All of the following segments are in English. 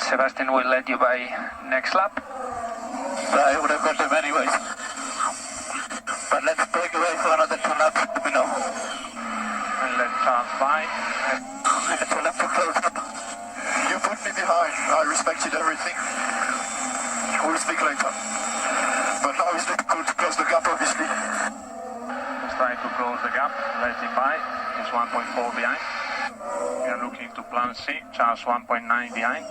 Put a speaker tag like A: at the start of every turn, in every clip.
A: Sebastian will lead you by next lap.
B: I would have got them anyways. But let's break away for another 2 laps, let me know.
A: And let Charles by.
B: It's a lap to close up. You put me behind. I respected everything. We'll speak later. But now it's difficult to close the gap, obviously.
A: Let's try to close the gap. Let him by. He's 1.4 behind. We are looking to plan C. Charles 1.9 behind.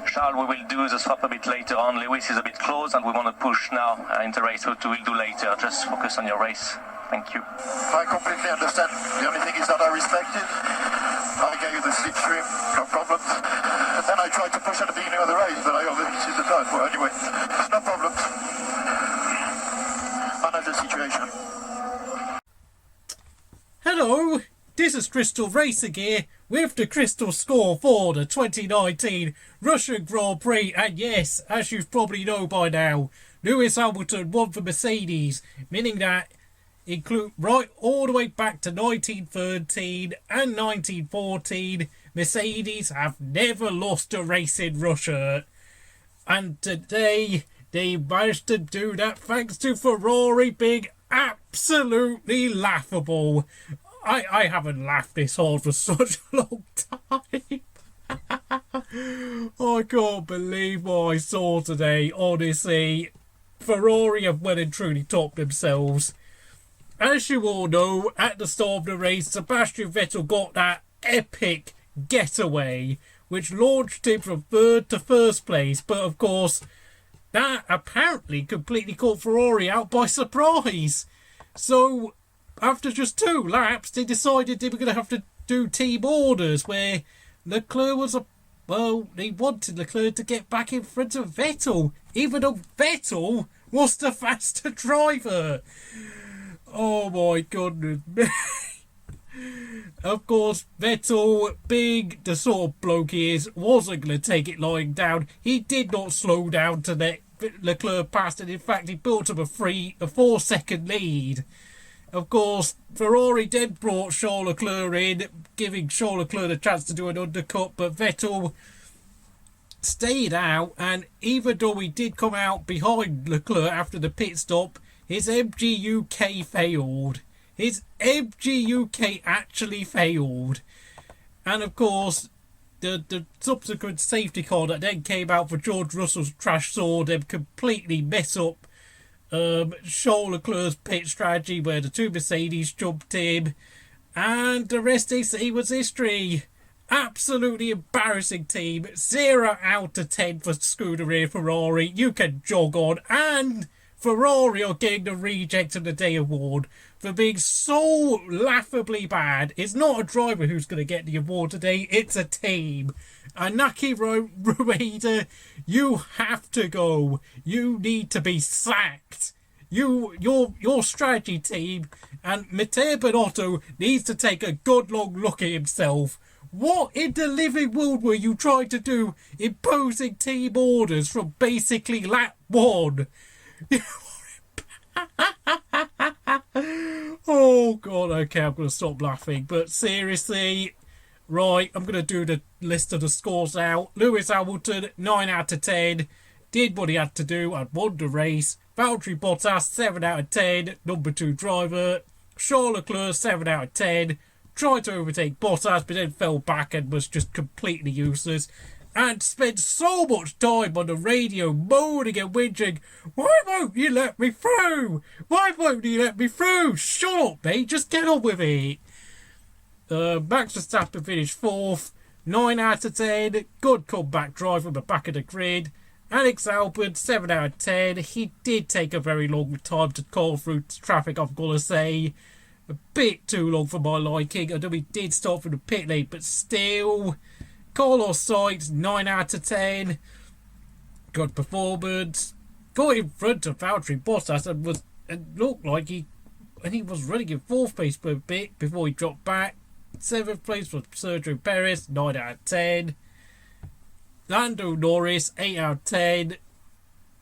C: Charles, we will do the swap a bit later on. Lewis is a bit close and we want to push now in the race, which we'll do later. Just focus on your race. Thank you.
B: I completely understand. The only thing is that I respect it. I gave you the slipstream, no problems. And then I tried to push at the beginning of the race, but I overheated the time. Well, anyway, no problems. Manage the situation.
D: Hello, this is Crystal Racing here with the Crystal score for the 2019 Russian Grand Prix. And yes, as you probably know by now, Lewis Hamilton won for Mercedes, meaning that include right all the way back to 1913 and 1914, Mercedes have never lost a race in Russia. And today, they managed to do that thanks to Ferrari being absolutely laughable. I haven't laughed this hard for such a long time. I can't believe what I saw today, honestly. Ferrari have well and truly topped themselves. As you all know, at the start of the race, Sebastian Vettel got that epic getaway, which launched him from third to first place. But of course, that apparently completely caught Ferrari out by surprise. So, after just 2 laps, they decided they were going to have to do team orders, where Leclerc was they wanted Leclerc to get back in front of Vettel, even though Vettel was the faster driver. Oh my goodness. Of course, Vettel, being the sort of bloke he is, wasn't going to take it lying down. He did not slow down to let Leclerc pass, and in fact he built him a 4-second lead. Of course, Ferrari then brought Charles Leclerc in, giving Charles Leclerc a chance to do an undercut, but Vettel stayed out, and even though he did come out behind Leclerc after the pit stop, his MGUK failed. His MGUK actually failed. And of course, the subsequent safety car that then came out for George Russell's crash saw them completely mess up Charles Leclerc's pit strategy, where the 2 Mercedes jumped him, and the rest they say was history. Absolutely embarrassing team. 0 out of 10 for Scuderia Ferrari. You can jog on. And Ferrari are getting the Reject of the Day award for being so laughably bad. It's not a driver who's going to get the award today, it's a team. Anaki Rueda, you have to go. You need to be sacked. Your strategy team, and Matteo Binotto needs to take a good long look at himself. What in the living world were you trying to do, imposing team orders from basically lap 1? Oh god, okay, I'm going to stop laughing. But seriously, right, I'm going to do the list of the scores out. Lewis Hamilton, 9 out of 10. Did what he had to do and won the race. Valtteri Bottas, 7 out of 10. Number 2 driver. Charles Leclerc, 7 out of 10. Tried to overtake Bottas, but then fell back and was just completely useless. And spent so much time on the radio moaning and whinging. Why won't you let me through? Why won't you let me through? Shut up, mate. Just get on with it. Max Verstappen finished 4th. 9 out of 10. Good comeback drive from the back of the grid. Alex Albon, 7 out of 10. He did take a very long time to call through traffic, I've got to say. A bit too long for my liking. Although he did start from the pit lane, but still. Carlos Sainz, 9 out of 10. Good performance. Got in front of Valtteri Bottas and looked like he was running in 4th place for a bit before he dropped back. 7th place for Sergio Perez, 9 out of 10. Lando Norris, 8 out of 10.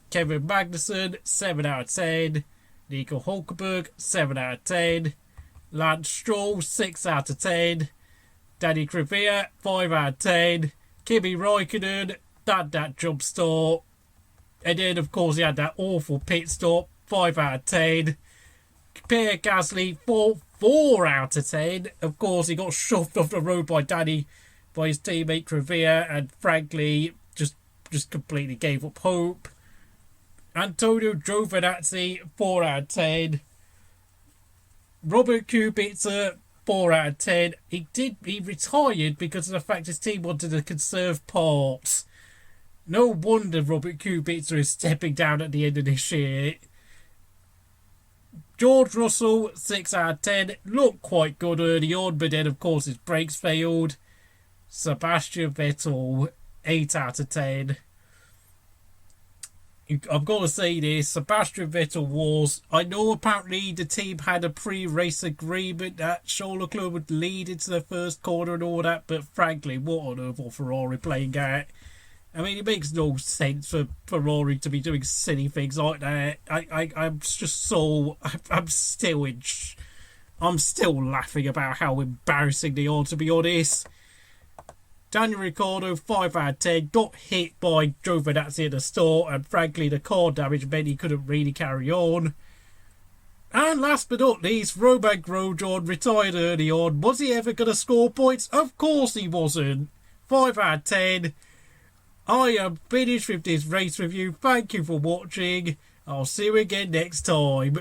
D: Kevin Magnussen, 7 out of 10. Nico Hulkenberg, 7 out of 10. Lance Stroll, 6 out of 10. Danny Kvyat, 5 out of 10. Kimi Raikkonen, had that jump start. And then, of course, he had that awful pit stop. 5 out of 10. Pierre Gasly, 4 out of 10. Of course, he got shoved off the road by his teammate Trevia, and frankly, just completely gave up hope. Antonio Giovinazzi, 4 out of 10. Robert Kubica, 4 out of 10. He retired because of the fact his team wanted to conserve parts. No wonder Robert Kubica is stepping down at the end of this year. George Russell, 6 out of 10. Looked quite good early on, but then, of course, his brakes failed. Sebastian Vettel, 8 out of 10. I've got to say this, Sebastian Vettel I know apparently the team had a pre-race agreement that Charles Leclerc would lead into the first corner and all that, but frankly, what on earth are Ferrari playing at? I mean, it makes no sense for Ferrari to be doing silly things like that. I'm still laughing about how embarrassing they are, to be honest. Daniel Ricciardo, 5 out of 10, got hit by Giovinazzi at the start, and frankly, the car damage meant he couldn't really carry on. And last but not least, Romain Grosjean retired early on. Was he ever going to score points? Of course he wasn't. 5 out of 10. I am finished with this race review. Thank you for watching. I'll see you again next time.